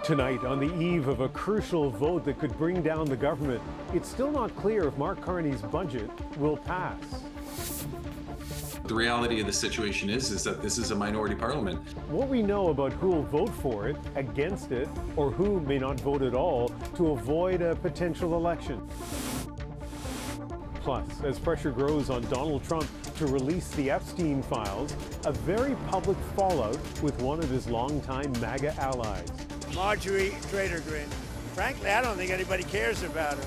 Tonight, on the eve of a crucial vote that could bring down the government, it's still not clear if Mark Carney's budget will pass. The reality of the situation is that this is a minority parliament. What we know about who will vote for it, against it, or who may not vote at all to avoid a potential election. Plus, as pressure grows on Donald Trump to release the Epstein files, a very public fallout with one of his longtime MAGA allies. Marjorie Taylor Greene. Frankly, I don't think anybody cares about her.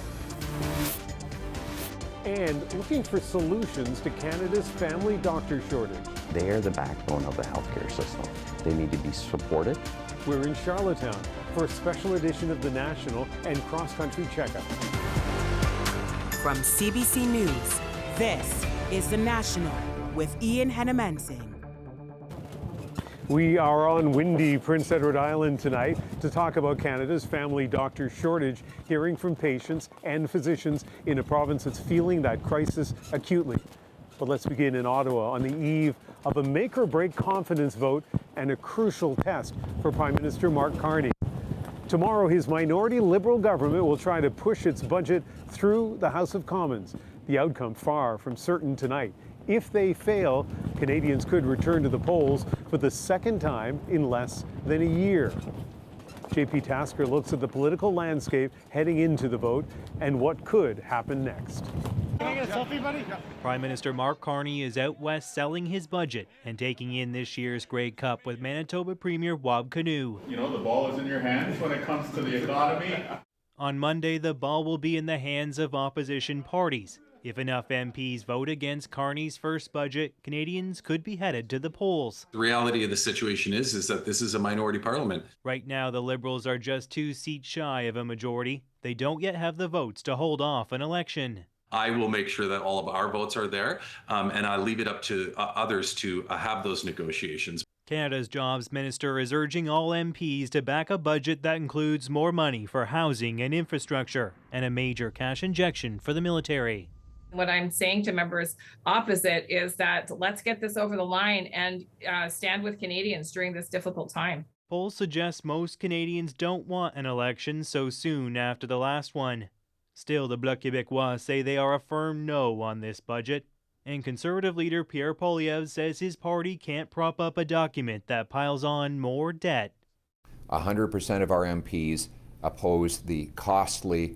And looking for solutions to Canada's family doctor shortage. They are the backbone of the healthcare system. They need to be supported. We're in Charlottetown for a special edition of The National and Cross Country Checkup. From CBC News, this is The National with Ian Hennemensing. We are on windy Prince Edward Island tonight to talk about Canada's family doctor shortage, hearing from patients and physicians in a province that's feeling that crisis acutely. But let's begin in Ottawa on the eve of a make-or-break confidence vote and a crucial test for Prime Minister Mark Carney. Tomorrow, his minority Liberal government will try to push its budget through the House of Commons. The outcome far from certain tonight. If they fail, Canadians could return to the polls for the second time in less than a year. JP Tasker looks at the political landscape heading into the vote and what could happen next. Can I get a selfie, buddy? Prime Minister Mark Carney is out west selling his budget and taking in this year's Grey Cup with Manitoba Premier Wab Kinew. You know, the ball is in your hands when it comes to the economy. On Monday, the ball will be in the hands of opposition parties. If enough MPs vote against Carney's first budget, Canadians could be headed to the polls. The reality of the situation is that this is a minority parliament. Right now, the Liberals are just 2 seats shy of a majority. They don't yet have the votes to hold off an election. I will make sure that all of our votes are there, and I leave it up to others to have those negotiations. Canada's Jobs Minister is urging all MPs to back a budget that includes more money for housing and infrastructure and a major cash injection for the military. What I'm saying to members opposite is that let's get this over the line and stand with Canadians during this difficult time. Polls suggest most Canadians don't want an election so soon after the last one. Still, the Bloc Québécois say they are a firm no on this budget. And Conservative leader Pierre Poilievre says his party can't prop up a document that piles on more debt. 100% of our MPs oppose the costly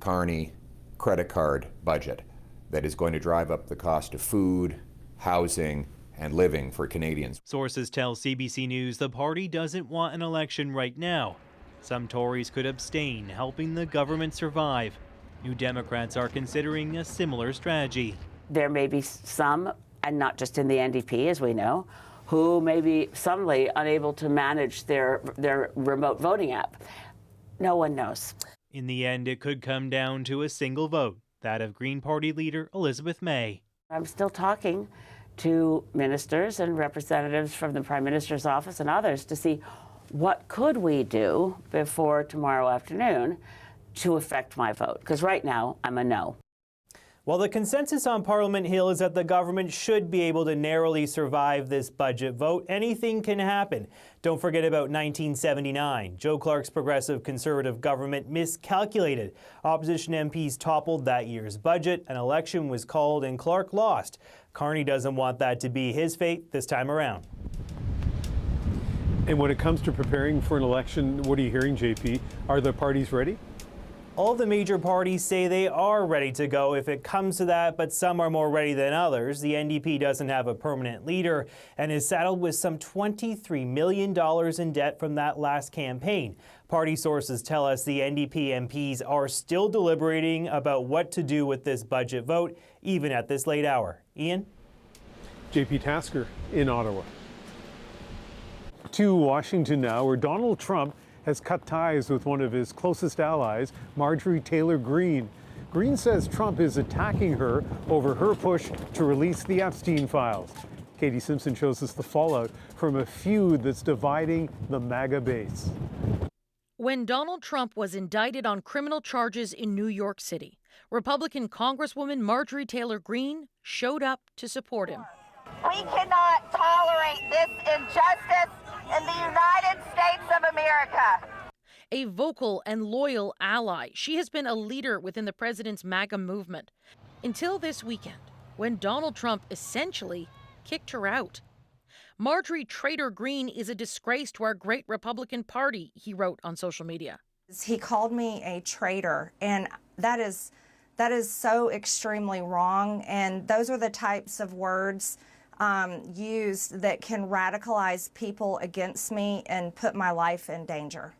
Carney credit card budget that is going to drive up the cost of food, housing, and living for Canadians. Sources tell CBC News the party doesn't want an election right now. Some Tories could abstain, helping the government survive. New Democrats are considering a similar strategy. There may be some, and not just in the NDP as we know, who may be suddenly unable to manage their remote voting app. No one knows. In the end, it could come down to a single vote, that of Green Party leader Elizabeth May. I'm still talking to ministers and representatives from the Prime Minister's office and others to see what could we do before tomorrow afternoon to affect my vote, because right now I'm a no. Well, the consensus on Parliament Hill is that the government should be able to narrowly survive this budget vote. Anything can happen. Don't forget about 1979. Joe Clark's Progressive Conservative government miscalculated. Opposition MPs toppled that year's budget. An election was called and Clark lost. Carney doesn't want that to be his fate this time around. And when it comes to preparing for an election, what are you hearing, JP? Are the parties ready? All the major parties say they are ready to go if it comes to that, but some are more ready than others. The NDP doesn't have a permanent leader and is saddled with some $23 million in debt from that last campaign. Party sources tell us the NDP MPs are still deliberating about what to do with this budget vote, even at this late hour. Ian? JP Tasker in Ottawa. To Washington now, where Donald Trump has cut ties with one of his closest allies, Marjorie Taylor Greene. Greene says Trump is attacking her over her push to release the Epstein files. Katie Simpson shows us the fallout from a feud that's dividing the MAGA base. When Donald Trump was indicted on criminal charges in New York City, Republican Congresswoman Marjorie Taylor Greene showed up to support him. We cannot tolerate this injustice in the United States of America. A vocal and loyal ally, she has been a leader within the president's MAGA movement. Until this weekend, when Donald Trump essentially kicked her out. Marjorie Taylor Greene is a disgrace to our great Republican Party, he wrote on social media. He called me a traitor, and that is so extremely wrong, and those are the types of words used that can radicalize people against me and put my life in danger.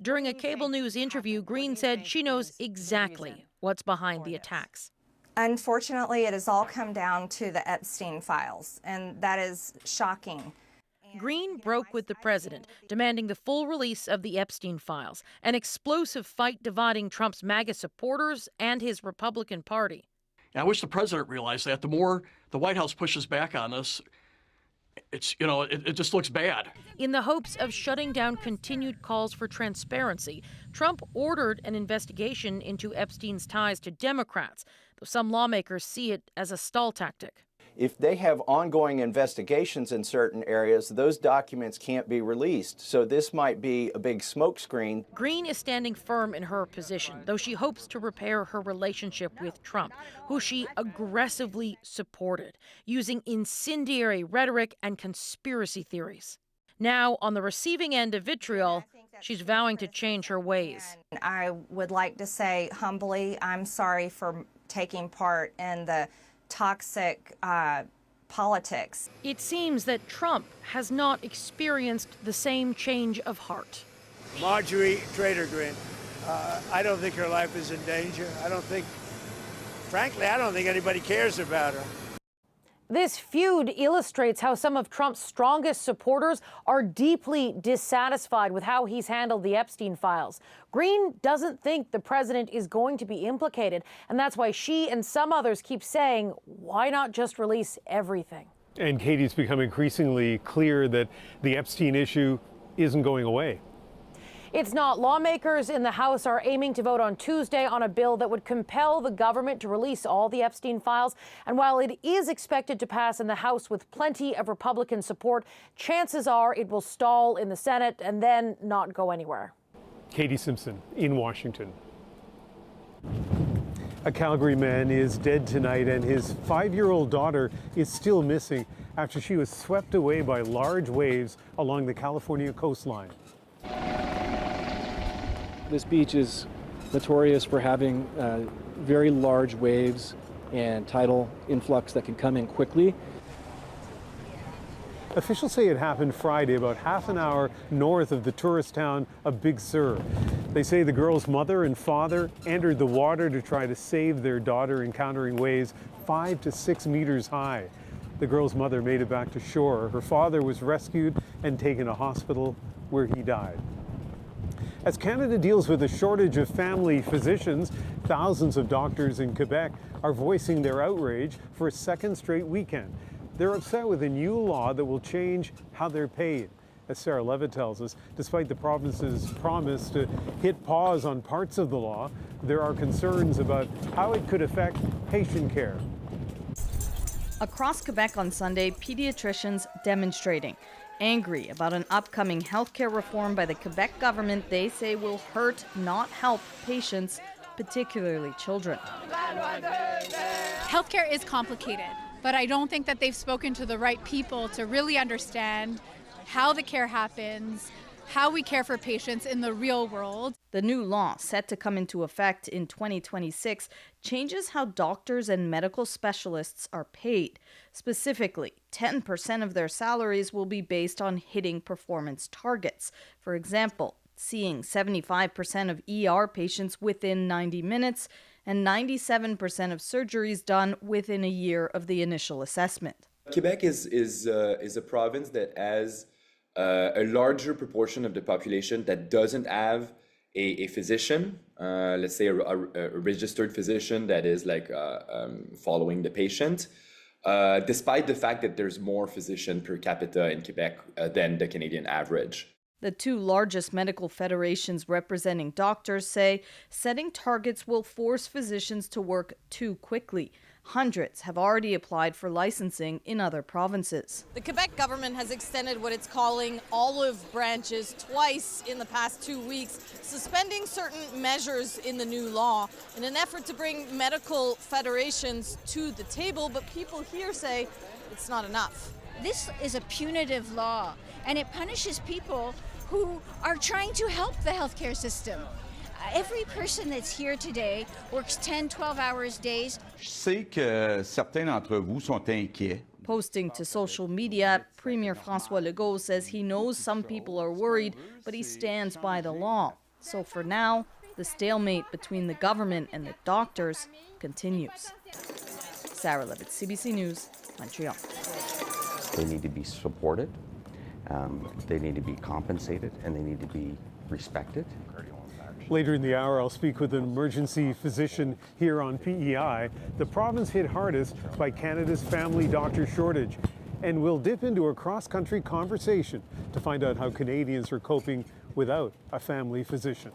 During a cable news interview, Greene said she knows exactly what's behind the attacks. Unfortunately, it has all come down to the Epstein files, and that is shocking. Greene broke with the president, demanding the full release of the Epstein files, an explosive fight dividing Trump's MAGA supporters and his Republican Party. And I wish the president realized that. The more the White House pushes back on this, it just looks bad. In the hopes of shutting down continued calls for transparency, Trump ordered an investigation into Epstein's ties to Democrats, though some lawmakers see it as a stall tactic. If they have ongoing investigations in certain areas, those documents can't be released. So this might be a big smokescreen. Greene is standing firm in her position, though she hopes to repair her relationship with Trump, who she aggressively supported, using incendiary rhetoric and conspiracy theories. Now, on the receiving end of vitriol, she's vowing to change her ways. I would like to say humbly, I'm sorry for taking part in the toxic politics. It seems that Trump has not experienced the same change of heart. Marjorie Taylor Greene, I don't think her life is in danger. Frankly, I don't think anybody cares about her. This feud illustrates how some of Trump's strongest supporters are deeply dissatisfied with how he's handled the Epstein files. Greene doesn't think the president is going to be implicated, and that's why she and some others keep saying, why not just release everything? And Katie's become increasingly clear that the Epstein issue isn't going away. It's not. Lawmakers in the House are aiming to vote on Tuesday on a bill that would compel the government to release all the Epstein files. And while it is expected to pass in the House with plenty of Republican support, chances are it will stall in the Senate and then not go anywhere. Katie Simpson in Washington. A Calgary man is dead tonight, and his 5-year-old daughter is still missing after she was swept away by large waves along the California coastline. This beach is notorious for having very large waves and tidal influx that can come in quickly. Officials say it happened Friday, about half an hour north of the tourist town of Big Sur. They say the girl's mother and father entered the water to try to save their daughter, encountering waves 5 to 6 meters high. The girl's mother made it back to shore. Her father was rescued and taken to hospital, where he died. As Canada deals with a shortage of family physicians, thousands of doctors in Quebec are voicing their outrage for a second straight weekend. They're upset with a new law that will change how they're paid. As Sarah Levitt tells us, despite the province's promise to hit pause on parts of the law, there are concerns about how it could affect patient care. Across Quebec on Sunday, pediatricians demonstrating. Angry about an upcoming healthcare reform by the Quebec government they say will hurt, not help, patients, particularly children. Healthcare is complicated, but I don't think that they've spoken to the right people to really understand how the care happens, how we care for patients in the real world. The new law, set to come into effect in 2026, changes how doctors and medical specialists are paid. Specifically, 10% of their salaries will be based on hitting performance targets. For example, seeing 75% of ER patients within 90 minutes and 97% of surgeries done within a year of the initial assessment. Quebec is a province that has a larger proportion of the population that doesn't have a physician, let's say a registered physician that is following the patient, despite the fact that there's more physician per capita in Quebec than the Canadian average. The two largest medical federations representing doctors say setting targets will force physicians to work too quickly. Hundreds have already applied for licensing in other provinces. The Quebec government has extended what it's calling olive branches twice in the past 2 weeks, suspending certain measures in the new law in an effort to bring medical federations to the table, but people here say it's not enough. This is a punitive law, and it punishes people who are trying to help the healthcare system. Every person that's here today works 10, 12 hours days. Je sais que certains d'entre vous sont inquiets. Posting to social media, Premier François Legault says he knows some people are worried, but he stands by the law. So for now, the stalemate between the government and the doctors continues. Sarah Levitt, CBC News, Montreal. They need to be supported, they need to be compensated, and they need to be respected. Later in the hour, I'll speak with an emergency physician here on PEI. The province hit hardest by Canada's family doctor shortage. And we'll dip into a cross-country conversation to find out how Canadians are coping without a family physician.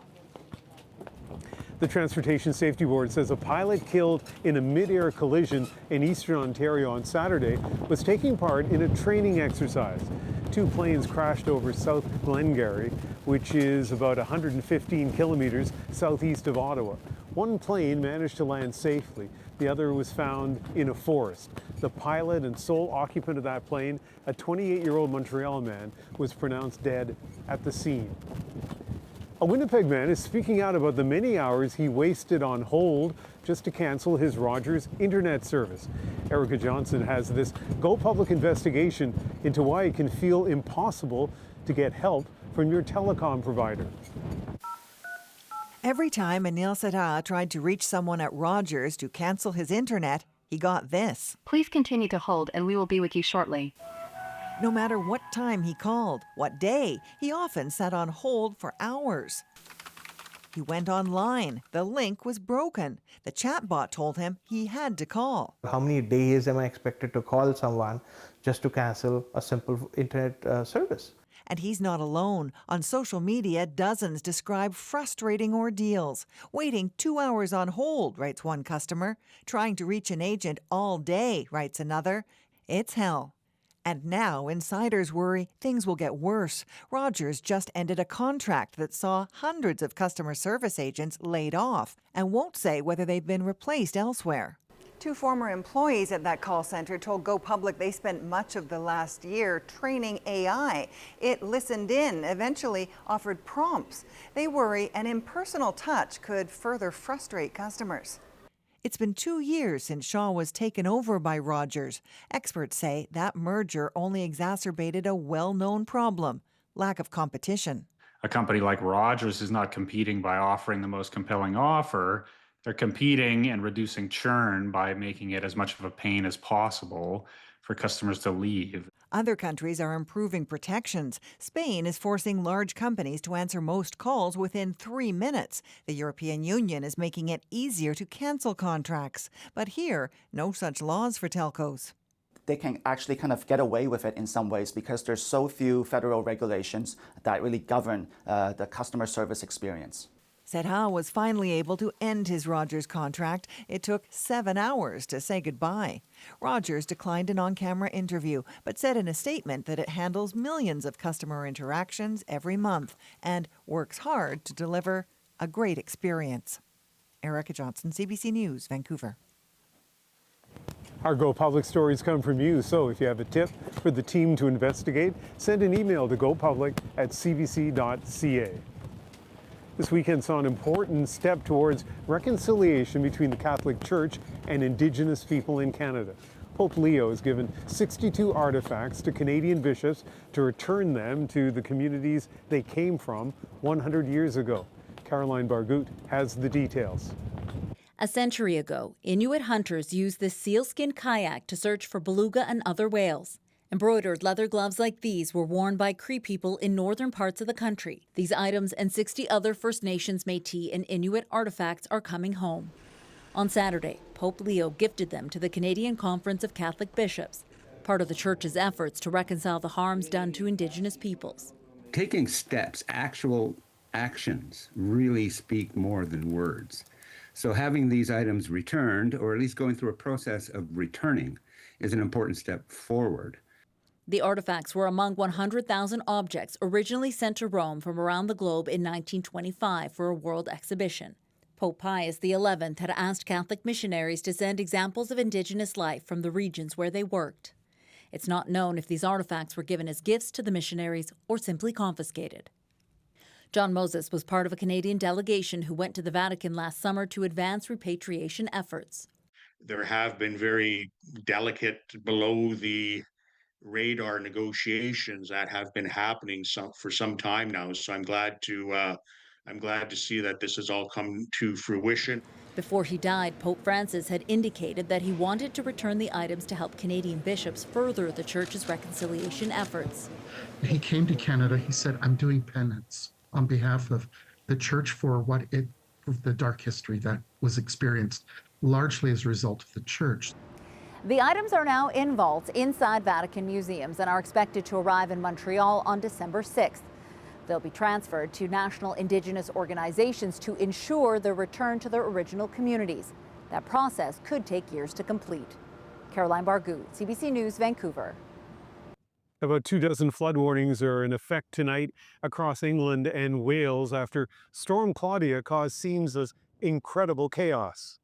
The Transportation Safety Board says a pilot killed in a mid-air collision in eastern Ontario on Saturday was taking part in a training exercise. 2 planes crashed over South Glengarry, which is about 115 kilometers southeast of Ottawa. One plane managed to land safely. The other was found in a forest. The pilot and sole occupant of that plane, a 28-year-old Montreal man, was pronounced dead at the scene. A Winnipeg man is speaking out about the many hours he wasted on hold just to cancel his Rogers internet service. Erica Johnson has this Go Public investigation into why it can feel impossible to get help from your telecom provider. Every time Anil Sada tried to reach someone at Rogers to cancel his internet, he got this. Please continue to hold and we will be with you shortly. No matter what time he called, what day, he often sat on hold for hours. He went online. The link was broken. The chatbot told him he had to call. How many days am I expected to call someone just to cancel a simple internet service? And he's not alone. On social media, dozens describe frustrating ordeals. Waiting 2 hours on hold, writes one customer. Trying to reach an agent all day, writes another. It's hell. And now insiders worry things will get worse. Rogers just ended a contract that saw hundreds of customer service agents laid off and won't say whether they've been replaced elsewhere. 2 former employees at that call center told Go Public they spent much of the last year training AI. It listened in, eventually offered prompts. They worry an impersonal touch could further frustrate customers. It's been 2 years since Shaw was taken over by Rogers. Experts say that merger only exacerbated a well-known problem: lack of competition. A company like Rogers is not competing by offering the most compelling offer. They're competing and reducing churn by making it as much of a pain as possible for customers to leave. Other countries are improving protections. Spain is forcing large companies to answer most calls within 3 minutes. The European Union is making it easier to cancel contracts. But here, no such laws for telcos. They can actually kind of get away with it in some ways because there's so few federal regulations that really govern the customer service experience. Sedha was finally able to end his Rogers contract. It took 7 hours to say goodbye. Rogers declined an on-camera interview, but said in a statement that it handles millions of customer interactions every month and works hard to deliver a great experience. Erica Johnson, CBC News, Vancouver. Our Go Public stories come from you, so if you have a tip for the team to investigate, send an email to gopublic@cbc.ca. This weekend saw an important step towards reconciliation between the Catholic Church and Indigenous people in Canada. Pope Leo has given 62 artifacts to Canadian bishops to return them to the communities they came from 100 years ago. Caroline Bargut has the details. A century ago, Inuit hunters used this sealskin kayak to search for beluga and other whales. Embroidered leather gloves like these were worn by Cree people in northern parts of the country. These items and 60 other First Nations, Métis, and Inuit artifacts are coming home. On Saturday, Pope Leo gifted them to the Canadian Conference of Catholic Bishops, part of the Church's efforts to reconcile the harms done to Indigenous peoples. Taking steps, actual actions, really speak more than words. So having these items returned, or at least going through a process of returning, is an important step forward. The artifacts were among 100,000 objects originally sent to Rome from around the globe in 1925 for a world exhibition. Pope Pius XI had asked Catholic missionaries to send examples of Indigenous life from the regions where they worked. It's not known if these artifacts were given as gifts to the missionaries or simply confiscated. John Moses was part of a Canadian delegation who went to the Vatican last summer to advance repatriation efforts. There have been very delicate, below the radar negotiations that have been happening for some time now. So I'm glad to see that this has all come to fruition. Before he died, Pope Francis had indicated that he wanted to return the items to help Canadian bishops further the Church's reconciliation efforts. He came to Canada, he said, I'm doing penance on behalf of the Church for the dark history that was experienced largely as a result of the Church. The items are now in vaults inside Vatican museums and are expected to arrive in Montreal on December 6th. They'll be transferred to national Indigenous organizations to ensure their return to their original communities. That process could take years to complete. Caroline Bargu, CBC News, Vancouver. About 24 flood warnings are in effect tonight across England and Wales after Storm Claudia caused scenes of incredible chaos.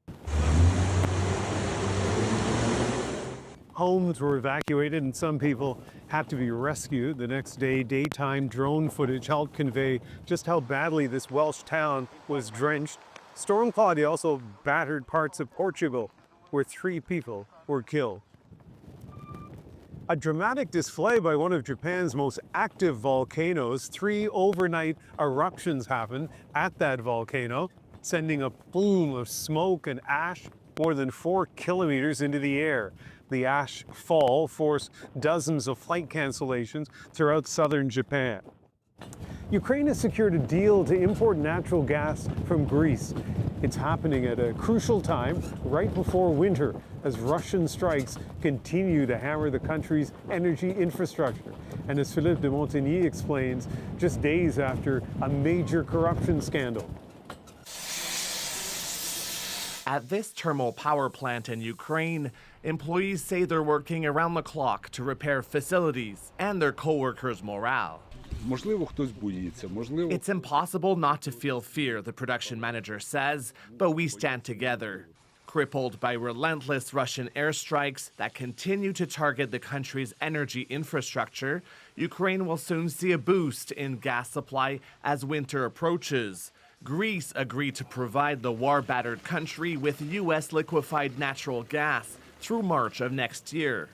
Homes were evacuated and some people had to be rescued. The next day, daytime drone footage helped convey just how badly this Welsh town was drenched. Storm Claudia also battered parts of Portugal, where 3 people were killed. A dramatic display by one of Japan's most active volcanoes. 3 overnight eruptions happened at that volcano, sending a plume of smoke and ash more than 4 kilometers into the air. The ash fall forced dozens of flight cancellations throughout southern Japan. Ukraine has secured a deal to import natural gas from Greece. It's happening at a crucial time right before winter as Russian strikes continue to hammer the country's energy infrastructure. And as Philippe de Montigny explains, just days after a major corruption scandal. At this thermal power plant in Ukraine, employees say they're working around the clock to repair facilities and their co-workers' morale. It's impossible not to feel fear, the production manager says, but we stand together. Crippled by relentless Russian airstrikes that continue to target the country's energy infrastructure, Ukraine will soon see a boost in gas supply as winter approaches. Greece agreed to provide the war-battered country with U.S. liquefied natural gas through March of next year.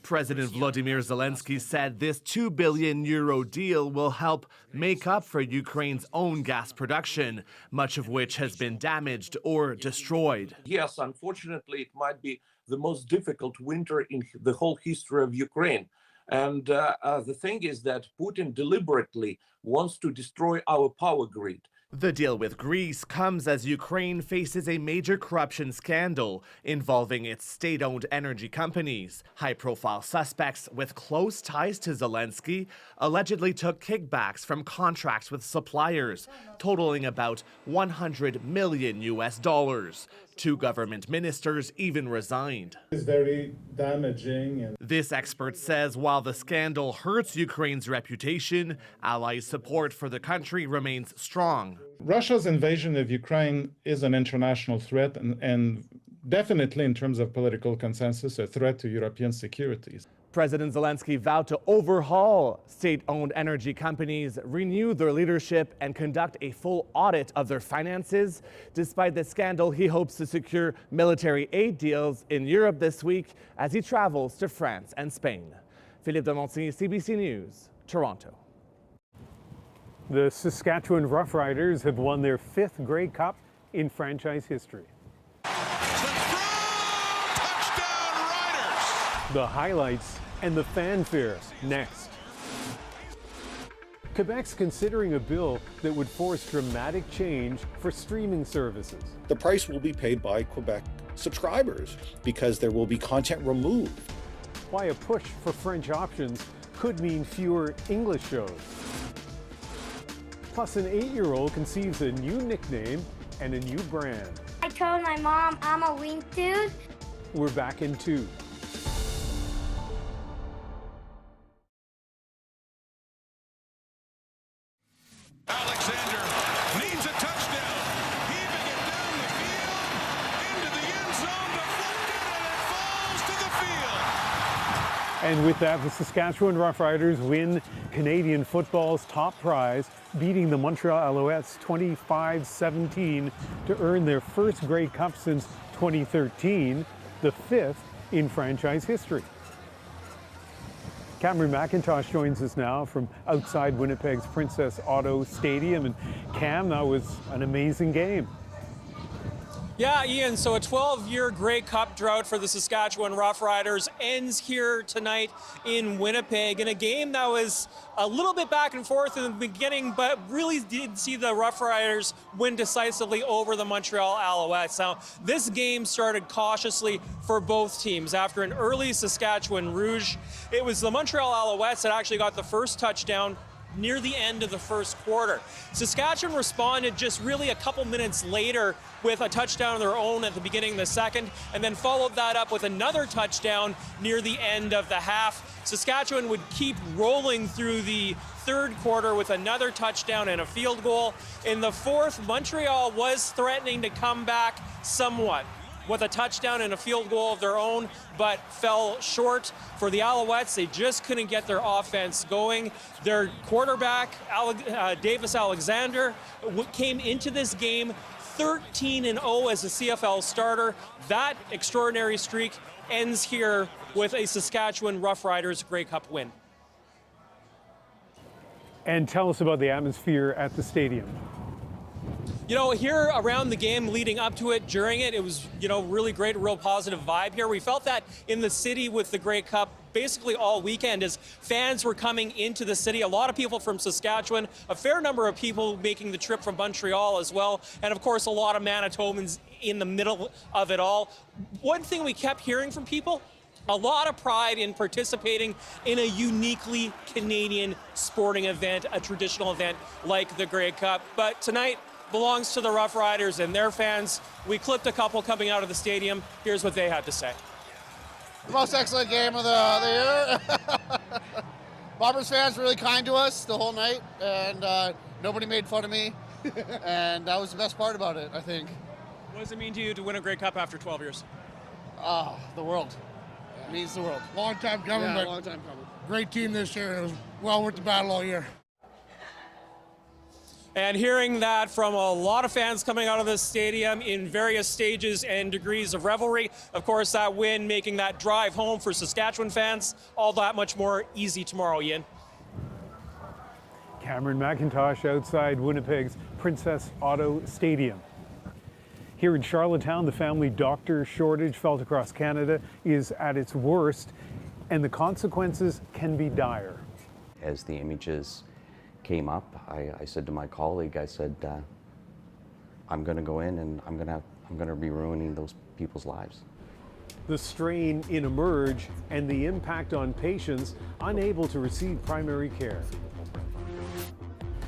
President Volodymyr Zelensky said this €2 billion deal will help make up for Ukraine's own gas production, much of which has been damaged or destroyed. Yes, unfortunately, it might be the most difficult winter in the whole history of Ukraine. And the thing is that Putin deliberately wants to destroy our power grid. The deal with Greece comes as Ukraine faces a major corruption scandal involving its state-owned energy companies. High-profile suspects with close ties to Zelensky allegedly took kickbacks from contracts with suppliers, totaling about $100 million. 2 government ministers even resigned. It's very damaging. This expert says while the scandal hurts Ukraine's reputation, allies' support for the country remains strong. Russia's invasion of Ukraine is an international threat and definitely in terms of political consensus, a threat to European security. President Zelensky vowed to overhaul state-owned energy companies, renew their leadership, and conduct a full audit of their finances. Despite the scandal, he hopes to secure military aid deals in Europe this week as he travels to France and Spain. Philippe de Montigny, CBC News, Toronto. The Saskatchewan Roughriders have won their 5th Grey Cup in franchise history. The highlights and the fanfare next. Quebec's considering a bill that would force dramatic change for streaming services. The price will be paid by Quebec subscribers because there will be content removed. Why a push for French options could mean fewer English shows. Plus, an 8-year-old conceives a new nickname and a new brand. I told my mom I'm a wing dude. We're back in 2. Alexander needs a touchdown. Heaving it down the field, into the end zone, deflected, and it falls to the field. And with that, the Saskatchewan Roughriders win Canadian football's top prize, beating the Montreal Alouettes 25-17 to earn their first Grey Cup since 2013, the 5th in franchise history. Cameron McIntosh joins us now from outside Winnipeg's Princess Auto Stadium. And Cam, that was an amazing game. Yeah, Ian, so a 12-year Grey Cup drought for the Saskatchewan Roughriders ends here tonight in Winnipeg in a game that was a little bit back and forth in the beginning, but really did see the Roughriders win decisively over the Montreal Alouettes. Now, this game started cautiously for both teams. After an early Saskatchewan Rouge, it was the Montreal Alouettes that actually got the first touchdown near the end of the first quarter. Saskatchewan responded just really a couple minutes later with a touchdown of their own at the beginning of the second, and then followed that up with another touchdown near the end of the half. Saskatchewan would keep rolling through the third quarter with another touchdown and a field goal. In the fourth, Montreal was threatening to come back somewhat with a touchdown and a field goal of their own, but fell short. For the Alouettes, they just couldn't get their offense going. Their quarterback, Davis Alexander, came into this game 13-0 as a CFL starter. That extraordinary streak ends here with a Saskatchewan Roughriders Grey Cup win. And tell us about the atmosphere at the stadium. You know, here around the game, leading up to it, during it, it was, you know, really great, real positive vibe here. We felt that in the city with the Grey Cup basically all weekend as fans were coming into the city. A lot of people from Saskatchewan, a fair number of people making the trip from Montreal as well, and of course a lot of Manitobans in the middle of it all. One thing we kept hearing from people, a lot of pride in participating in a uniquely Canadian sporting event, a traditional event like the Grey Cup. But tonight belongs to the Roughriders and their fans. We clipped a couple coming out of the stadium. Here's what they had to say. The most excellent game of the year. Bombers fans were really kind to us the whole night, and nobody made fun of me. And that was the best part about it, I think. What does it mean to you to win a Grey Cup after 12 years? The world. It means the world. Long time coming, but long time coming. Great team this year. It was well worth the battle all year. And hearing that from a lot of fans coming out of this stadium in various stages and degrees of revelry, of course, that win making that drive home for Saskatchewan fans all that much more easy tomorrow, Ian. Cameron McIntosh outside Winnipeg's Princess Auto Stadium. Here in Charlottetown, the family doctor shortage felt across Canada is at its worst, and the consequences can be dire. As the images came up, I said to my colleague, I said, I'm going to go in and I'm going to be ruining those people's lives. The strain in Emerge and the impact on patients unable to receive primary care.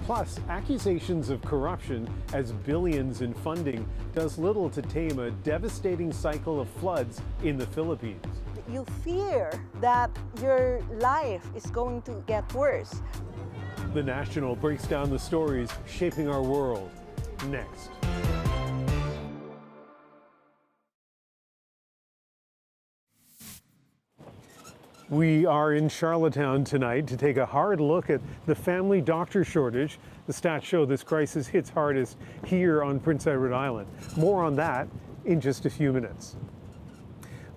Plus, accusations of corruption as billions in funding does little to tame a devastating cycle of floods in the Philippines. You fear that your life is going to get worse. The National breaks down the stories shaping our world. Next. We are in Charlottetown tonight to take a hard look at the family doctor shortage. The stats show this crisis hits hardest here on Prince Edward Island. More on that in just a few minutes.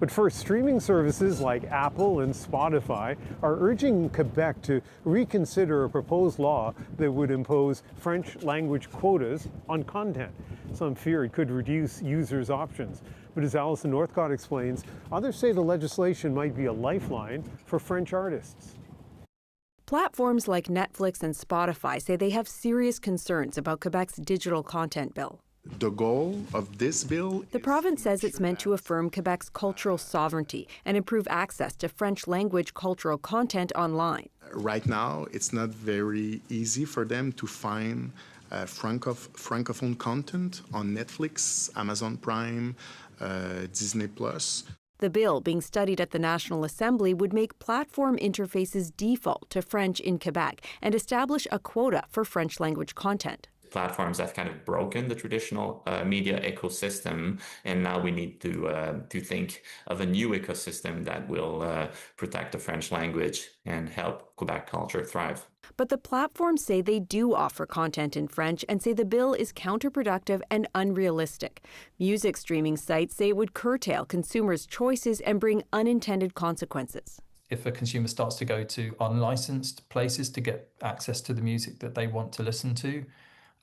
But first, streaming services like Apple and Spotify are urging Quebec to reconsider a proposed law that would impose French language quotas on content. Some fear it could reduce users' options. But as Alison Northcott explains, others say the legislation might be a lifeline for French artists. Platforms like Netflix and Spotify say they have serious concerns about Quebec's digital content bill. The goal of this bill, the province says it's meant to affirm Quebec's cultural sovereignty and improve access to French language cultural content online. Right now, it's not very easy for them to find francophone content on Netflix, Amazon Prime, Disney+. The bill being studied at the National Assembly would make platform interfaces default to French in Quebec and establish a quota for French-language content. Platforms have kind of broken the traditional media ecosystem, and now we need to think of a new ecosystem that will protect the French language and help Quebec culture thrive. But the platforms say they do offer content in French and say the bill is counterproductive and unrealistic. Music streaming sites say it would curtail consumers' choices and bring unintended consequences. If a consumer starts to go to unlicensed places to get access to the music that they want to listen to,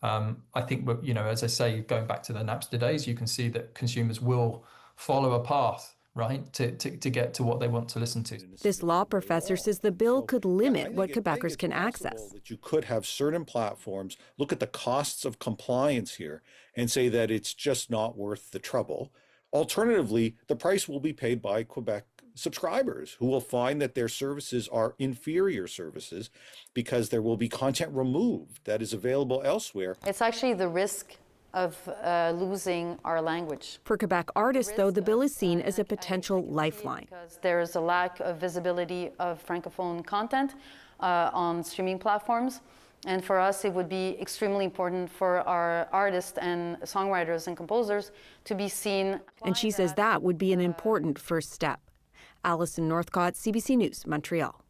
I think, as I say, going back to the Napster days, you can see that consumers will follow a path, right, to get to what they want to listen to. This law professor says the bill could limit what Quebecers can access. That you could have certain platforms look at the costs of compliance here and say that it's just not worth the trouble. Alternatively, the price will be paid by Quebec subscribers who will find that their services are inferior services because there will be content removed that is available elsewhere. It's actually the risk of losing our language. For Quebec artists, though, the bill is seen as a potential lifeline. Because there is a lack of visibility of Francophone content on streaming platforms. And for us, it would be extremely important for our artists and songwriters and composers to be seen. And she says that would be an important first step. Alison Northcott, CBC News, Montreal.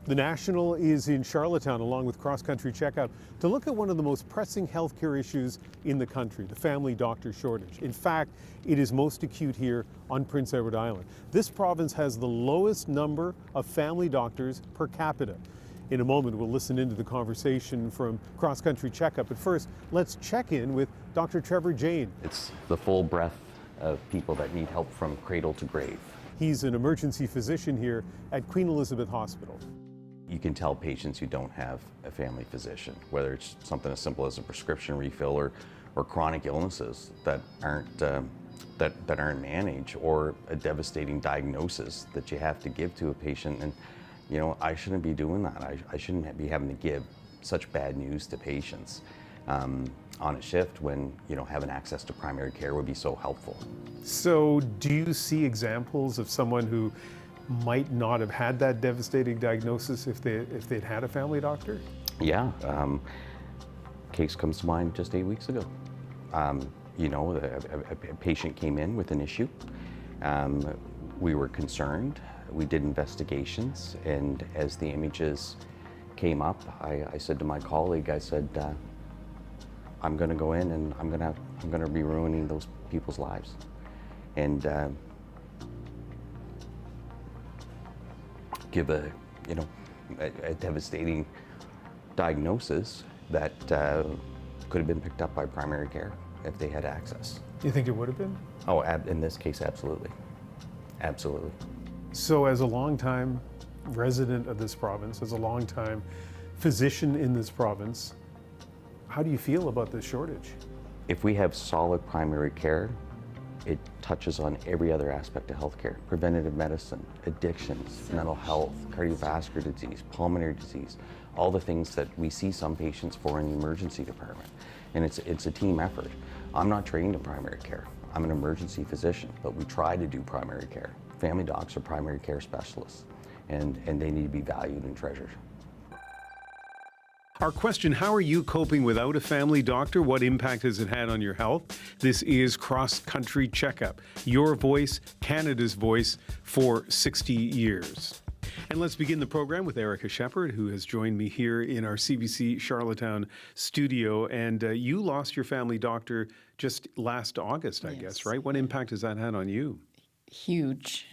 The National is in Charlottetown along with Cross Country Checkup to look at one of the most pressing healthcare issues in the country, the family doctor shortage. In fact, it is most acute here on Prince Edward Island. This province has the lowest number of family doctors per capita. In a moment, we'll listen into the conversation from Cross Country Checkup. But first, let's check in with Dr. Trevor Jane. It's the full breadth of people that need help from cradle to grave. He's an emergency physician here at Queen Elizabeth Hospital. You can tell patients who don't have a family physician, whether it's something as simple as a prescription refill or chronic illnesses that aren't managed, or a devastating diagnosis that you have to give to a patient. And I shouldn't be doing that. I shouldn't be having to give such bad news to patients on a shift when having access to primary care would be so helpful. So do you see examples of someone who might not have had that devastating diagnosis if they'd had a family doctor? Yeah, case comes to mind just 8 weeks ago. A patient came in with an issue. We were concerned. We did investigations, and as the images came up, I said to my colleague, I said, I'm going to go in and I'm going to be ruining those people's lives. And give a devastating diagnosis that could have been picked up by primary care if they had access. You think it would have been? Oh, in this case, absolutely. Absolutely. So as a longtime resident of this province, as a longtime physician in this province, how do you feel about this shortage? If we have solid primary care, it touches on every other aspect of healthcare: preventative medicine, addictions, mental health, cardiovascular disease, pulmonary disease, all the things that we see some patients for in the emergency department. And it's a team effort. I'm not trained in primary care. I'm an emergency physician, but we try to do primary care. Family docs are primary care specialists, and they need to be valued and treasured. Our question, how are you coping without a family doctor? What impact has it had on your health? This is Cross Country Checkup, your voice, Canada's voice for 60 years. And let's begin the program with Erica Shepherd, who has joined me here in our CBC Charlottetown studio. And you lost your family doctor just last August, I guess, right? What impact has that had on you? Huge.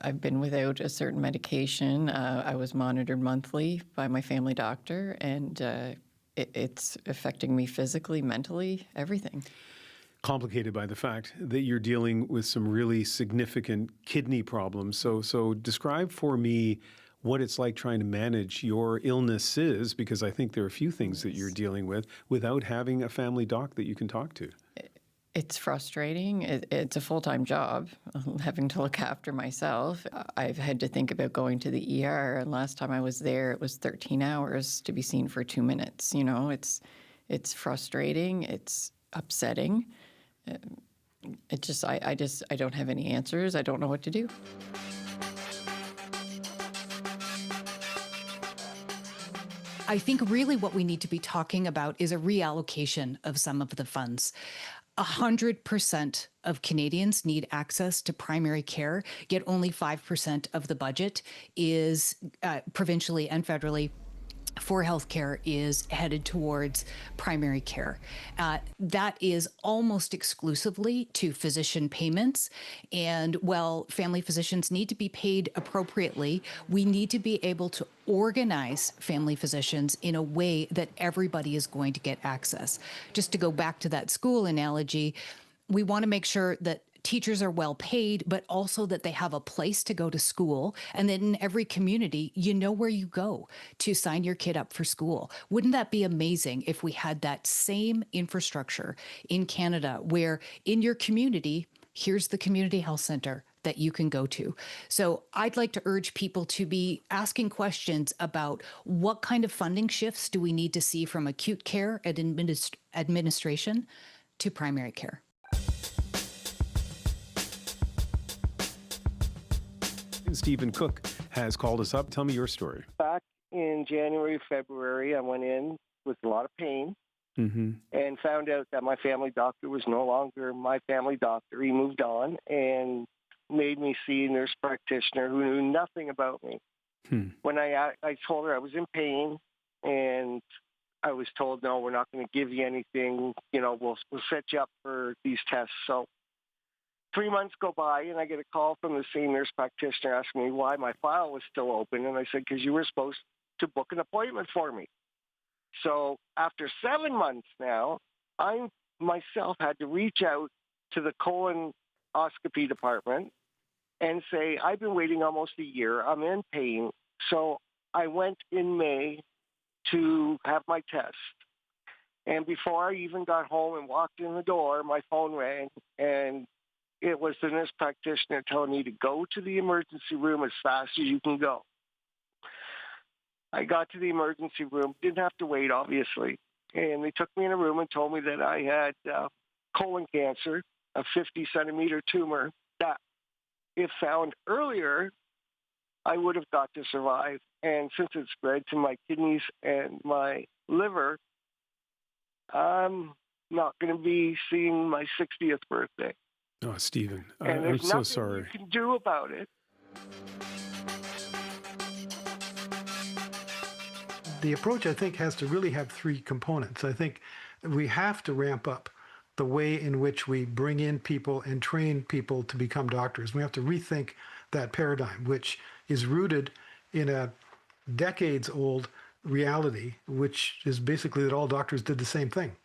I've been without a certain medication. I was monitored monthly by my family doctor, and it's affecting me physically, mentally, everything. Complicated by the fact that you're dealing with some really significant kidney problems. So describe for me what it's like trying to manage your illnesses, because I think there are a few things that you're dealing with without having a family doc that you can talk to. It's frustrating. It's a full-time job, having to look after myself. I've had to think about going to the ER, and last time I was there, it was 13 hours to be seen for 2 minutes. You know, it's frustrating. It's upsetting. I don't have any answers. I don't know what to do. I think really what we need to be talking about is a reallocation of some of the funds. 100% of Canadians need access to primary care, yet only 5% of the budget is provincially and federally for healthcare is headed towards primary care. That is almost exclusively to physician payments. And while family physicians need to be paid appropriately, we need to be able to organize family physicians in a way that everybody is going to get access. Just to go back to that school analogy, we want to make sure that teachers are well paid, but also that they have a place to go to school. And then in every community, you know where you go to sign your kid up for school. Wouldn't that be amazing if we had that same infrastructure in Canada, where in your community, here's the community health center that you can go to. So I'd like to urge people to be asking questions about what kind of funding shifts do we need to see from acute care and administration to primary care. Stephen Cook has called us up. Tell me your story. Back in January, February, I went in with a lot of pain and found out that my family doctor was no longer my family doctor. He moved on and made me see a nurse practitioner who knew nothing about me. When I told her I was in pain, and I was told, no, we're not going to give you anything. You know, we'll set you up for these tests. So 3 months go by, and I get a call from the same nurse practitioner asking me why my file was still open. And I said, because you were supposed to book an appointment for me. So after 7 months now, I myself had to reach out to the colonoscopy department and say, I've been waiting almost a year. I'm in pain. So I went in May to have my test. And before I even got home and walked in the door, my phone rang, and it was the nurse practitioner telling me to go to the emergency room as fast as you can go. I got to the emergency room, didn't have to wait, obviously. And they took me in a room and told me that I had colon cancer, a 50-centimeter tumor that, if found earlier, I would have got to survive. And since it spread to my kidneys and my liver, I'm not going to be seeing my 60th birthday. Oh, Stephen, And I'm there's so nothing sorry. you can do about it. The approach, I think, has to really have three components. I think we have to ramp up the way in which we bring in people and train people to become doctors. We have to rethink that paradigm, which is rooted in a decades-old reality, which is basically that all doctors did the same thing.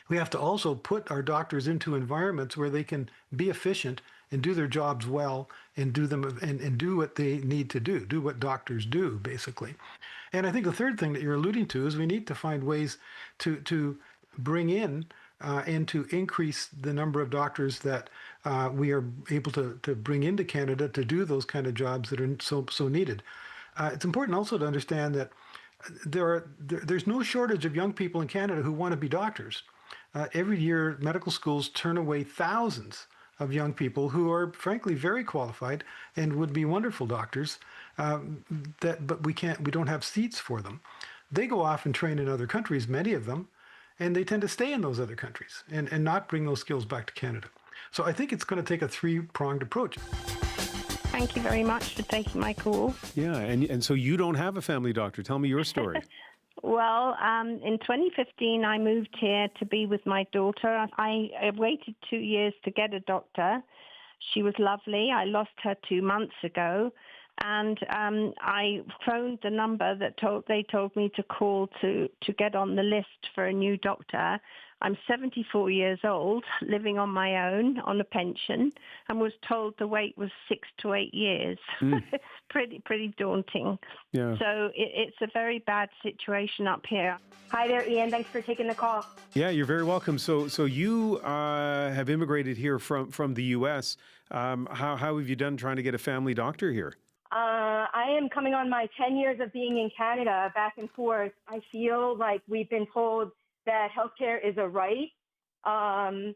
We have to also put our doctors into environments where they can be efficient and do their jobs well and do them and do what they need to do what doctors do, basically. And I think the third thing that you're alluding to is we need to find ways to bring in and to increase the number of doctors that we are able to bring into Canada to do those kind of jobs that are so needed. It's important also to understand that there's no shortage of young people in Canada who want to be doctors. Every year, medical schools turn away thousands of young people who are, frankly, very qualified and would be wonderful doctors, but we don't have seats for them. They go off and train in other countries, many of them, and they tend to stay in those other countries and not bring those skills back to Canada. So I think it's going to take a three-pronged approach. Thank you very much for taking my call. Yeah, and so you don't have a family doctor. Tell me your story. Well, in 2015, I moved here to be with my daughter. I waited 2 years to get a doctor. She was lovely. I lost her 2 months ago. And I phoned the number that they told me to call to get on the list for a new doctor. I'm 74 years old, living on my own on a pension, and was told the wait was 6 to 8 years. pretty daunting. Yeah. So it's a very bad situation up here. Hi there, Ian. Thanks for taking the call. Yeah, you're very welcome. So you have immigrated here from the U.S. How have you done trying to get a family doctor here? I am coming on my 10 years of being in Canada, back and forth. I feel like we've been told that healthcare is a right, and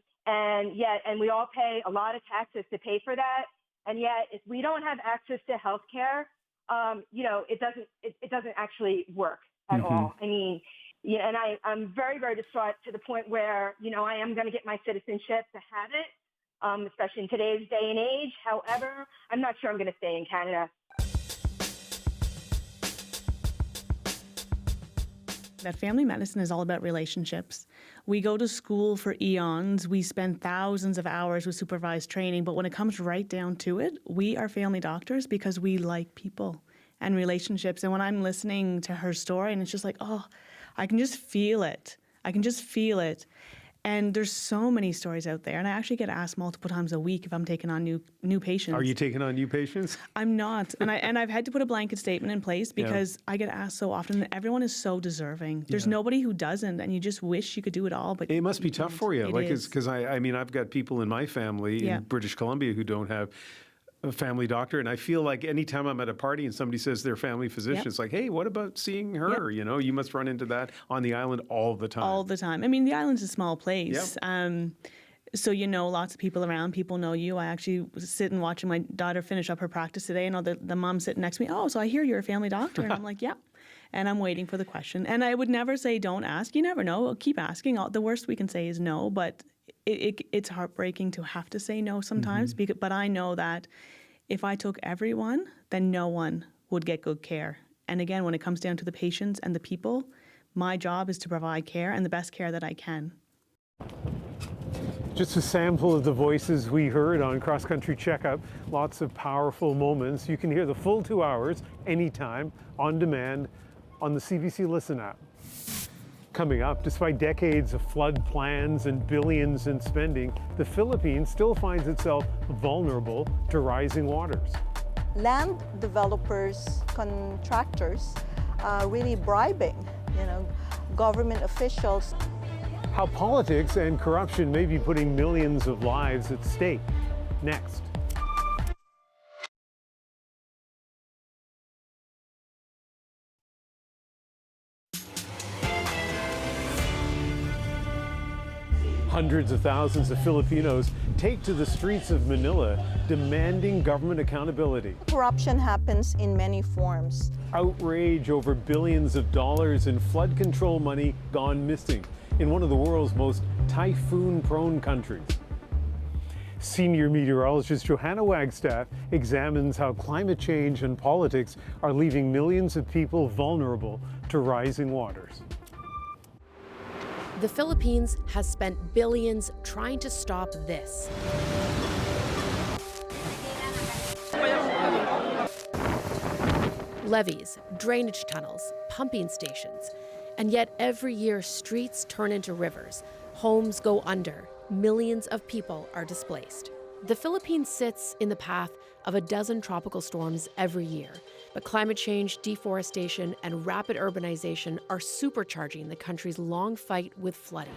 we all pay a lot of taxes to pay for that. And yet, if we don't have access to healthcare, it doesn't actually work at all. I mean, yeah, and I'm very, very distraught to the point where, I am going to get my citizenship to have it, especially in today's day and age. However, I'm not sure I'm going to stay in Canada. That family medicine is all about relationships. We go to school for eons. We spend thousands of hours with supervised training. But when it comes right down to it, we are family doctors because we like people and relationships. And when I'm listening to her story, and it's just like, oh, I can just feel it. I can just feel it. And there's so many stories out there. And I actually get asked multiple times a week if I'm taking on new patients. Are you taking on new patients? I'm not. And I've had to put a blanket statement in place because I get asked so often. Everyone is so deserving. There's nobody who doesn't, and you just wish you could do it all. But it must be tough for you. It Because I mean, I've got people in my family in British Columbia who don't have a family doctor, and I feel like anytime I'm at a party and somebody says they're family physician, it's like, hey, what about seeing her? You must run into that on the island all the time. All the time. I mean, the island's a small place. So lots of people around. People know you. I actually was sitting watching my daughter finish up her practice today, and the mom sitting next to me, oh, so I hear you're a family doctor. And I'm like, yeah. And I'm waiting for the question. And I would never say don't ask. You never know. Keep asking. The worst we can say is no, but it's heartbreaking to have to say no sometimes. But I know that if I took everyone, then no one would get good care. And again, when it comes down to the patients and the people, my job is to provide care and the best care that I can. Just a sample of the voices we heard on Cross Country Checkup. Lots of powerful moments. You can hear the full 2 hours anytime, on demand, on the CBC Listen app. Coming up, despite decades of flood plans and billions in spending, the Philippines still finds itself vulnerable to rising waters. Land developers, contractors, really bribing, government officials. How politics and corruption may be putting millions of lives at stake. Next. Hundreds of thousands of Filipinos take to the streets of Manila demanding government accountability. Corruption happens in many forms. Outrage over billions of dollars in flood control money gone missing in one of the world's most typhoon-prone countries. Senior meteorologist Johanna Wagstaff examines how climate change and politics are leaving millions of people vulnerable to rising waters. The Philippines has spent billions trying to stop this. Levees, drainage tunnels, pumping stations. And yet every year streets turn into rivers, homes go under, millions of people are displaced. The Philippines sits in the path of a dozen tropical storms every year, but climate change, deforestation, and rapid urbanization are supercharging the country's long fight with flooding.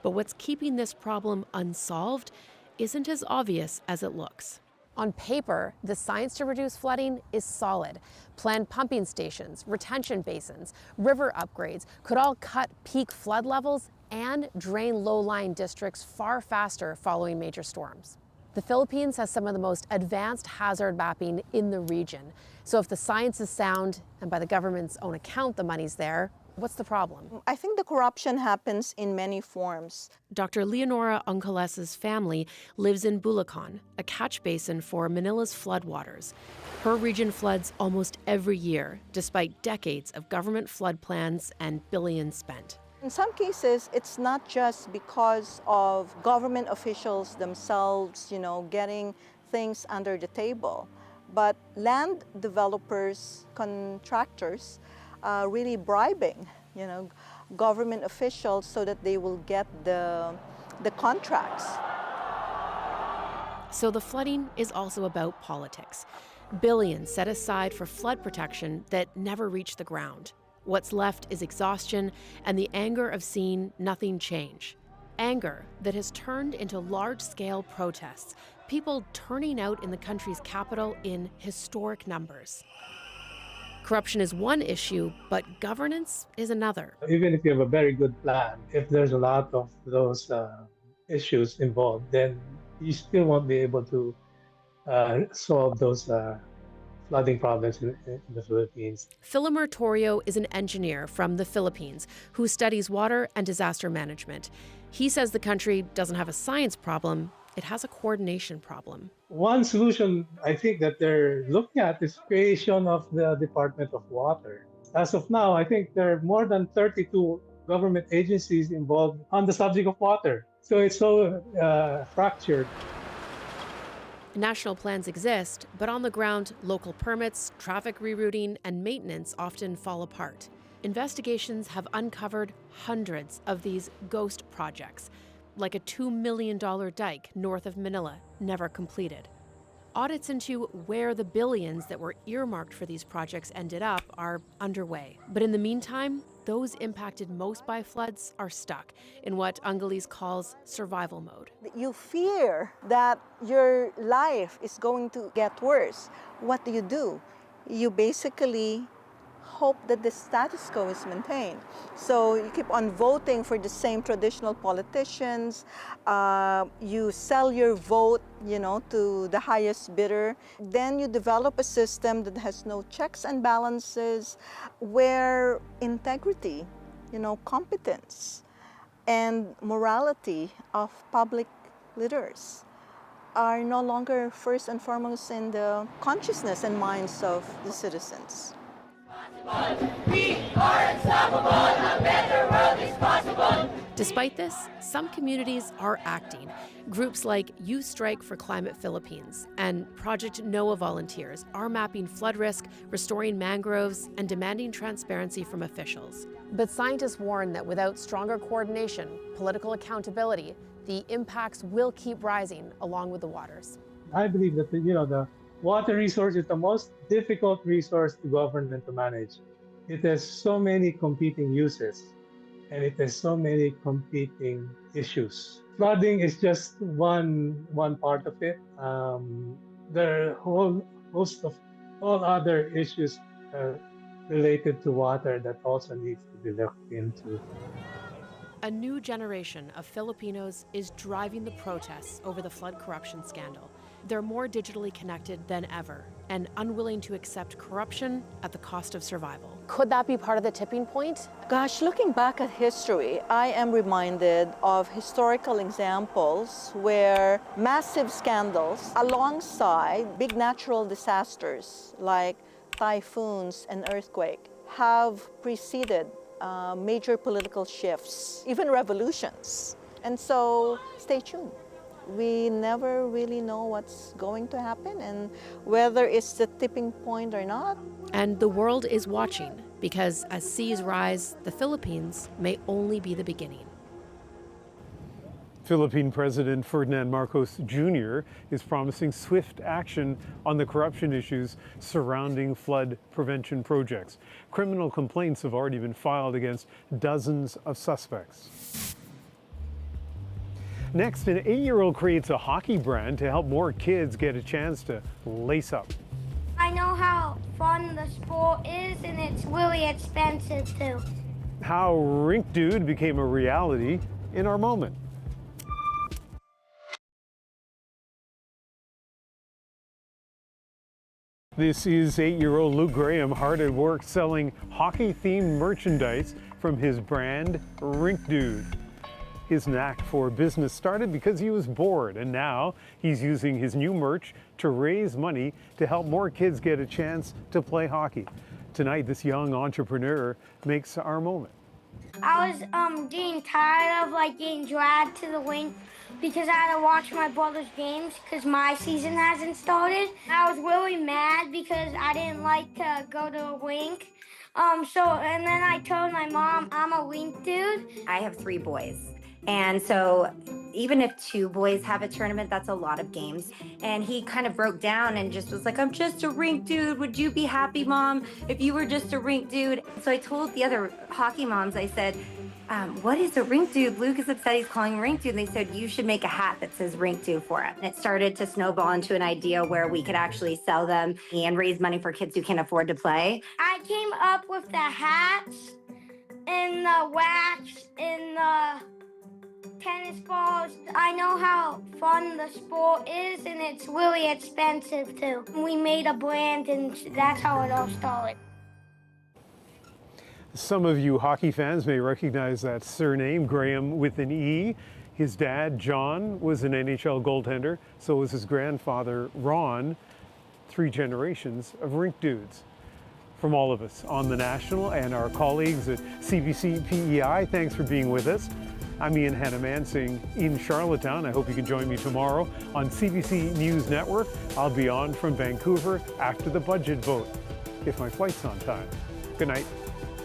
But what's keeping this problem unsolved isn't as obvious as it looks. On paper, the science to reduce flooding is solid. Planned pumping stations, retention basins, river upgrades could all cut peak flood levels and drain low-lying districts far faster following major storms. The Philippines has some of the most advanced hazard mapping in the region. So if the science is sound, and by the government's own account the money's there, what's the problem? I think the corruption happens in many forms. Dr. Leonora Uncoles's family lives in Bulacan, a catch basin for Manila's floodwaters. Her region floods almost every year, despite decades of government flood plans and billions spent. In some cases, it's not just because of government officials themselves, getting things under the table, but land developers, contractors, really bribing, government officials so that they will get the contracts. So the flooding is also about politics. Billions set aside for flood protection that never reach the ground. What's left is exhaustion and the anger of seeing nothing change. Anger that has turned into large-scale protests, people turning out in the country's capital in historic numbers. Corruption is one issue, but governance is another. Even if you have a very good plan, if there's a lot of those issues involved, then you still won't be able to solve those flooding problems in the Philippines. Philomer Torrio is an engineer from the Philippines who studies water and disaster management. He says the country doesn't have a science problem, it has a coordination problem. One solution I think that they're looking at is creation of the Department of Water. As of now, I think there are more than 32 government agencies involved on the subject of water. So it's so fractured. National plans exist, but on the ground, local permits, traffic rerouting, and maintenance often fall apart. Investigations have uncovered hundreds of these ghost projects, like a $2 million dike north of Manila, never completed. Audits into where the billions that were earmarked for these projects ended up are underway. But in the meantime, those impacted most by floods are stuck in what Angeles calls survival mode. You fear that your life is going to get worse. What do? You basically hope that the status quo is maintained. So you keep on voting for the same traditional politicians. You sell your vote, to the highest bidder. Then you develop a system that has no checks and balances, where integrity, competence, and morality of public leaders are no longer first and foremost in the consciousness and minds of the citizens. We are unstoppable. A better world is possible. Despite this, some communities are acting. Groups like Youth Strike for Climate Philippines and Project NOAA volunteers are mapping flood risk, restoring mangroves, and demanding transparency from officials. But scientists warn that without stronger coordination, political accountability, the impacts will keep rising along with the waters. I believe that the water resource is the most difficult resource to govern and to manage. It has so many competing uses, and it has so many competing issues. Flooding is just one part of it. There are a whole host of all other issues related to water that also needs to be looked into. A new generation of Filipinos is driving the protests over the flood corruption scandal. They're more digitally connected than ever and unwilling to accept corruption at the cost of survival. Could that be part of the tipping point? Gosh, looking back at history, I am reminded of historical examples where massive scandals alongside big natural disasters like typhoons and earthquake have preceded major political shifts, even revolutions. And so stay tuned. We never really know what's going to happen and whether it's the tipping point or not. And the world is watching because as seas rise, the Philippines may only be the beginning. Philippine President Ferdinand Marcos Jr. is promising swift action on the corruption issues surrounding flood prevention projects. Criminal complaints have already been filed against dozens of suspects. Next, an 8-year-old creates a hockey brand to help more kids get a chance to lace up. I know how fun the sport is, and it's really expensive too. How Rink Dude became a reality in our moment. This is 8-year-old Luke Graham hard at work selling hockey-themed merchandise from his brand, Rink Dude. His knack for business started because he was bored, and now he's using his new merch to raise money to help more kids get a chance to play hockey. Tonight, this young entrepreneur makes our moment. I was getting tired of getting dragged to the rink because I had to watch my brother's games because my season hasn't started. I was really mad because I didn't like to go to a rink. And then I told my mom I'm a rink dude. I have 3 boys, And so even if 2 boys have a tournament, that's a lot of games. And he kind of broke down and just was like, I'm just a rink dude. Would you be happy, Mom, if you were just a rink dude? So I told the other hockey moms, I said, what is a rink dude? Luke is upset he's calling rink dude. And they said, you should make a hat that says rink dude for him. And it started to snowball into an idea where we could actually sell them and raise money for kids who can't afford to play. I came up with the hats and the wax and the tennis balls. I know how fun the sport is, and it's really expensive too. We made a brand, and that's how it all started. Some of you hockey fans may recognize that surname, Graham with an E. His dad, John, was an NHL goaltender. So was his grandfather, Ron. 3 generations of rink dudes. From all of us on The National and our colleagues at CBC PEI, thanks for being with us. I'm Ian Hannah-Mansing in Charlottetown. I hope you can join me tomorrow on CBC News Network. I'll be on from Vancouver after the budget vote, if my flight's on time. Good night.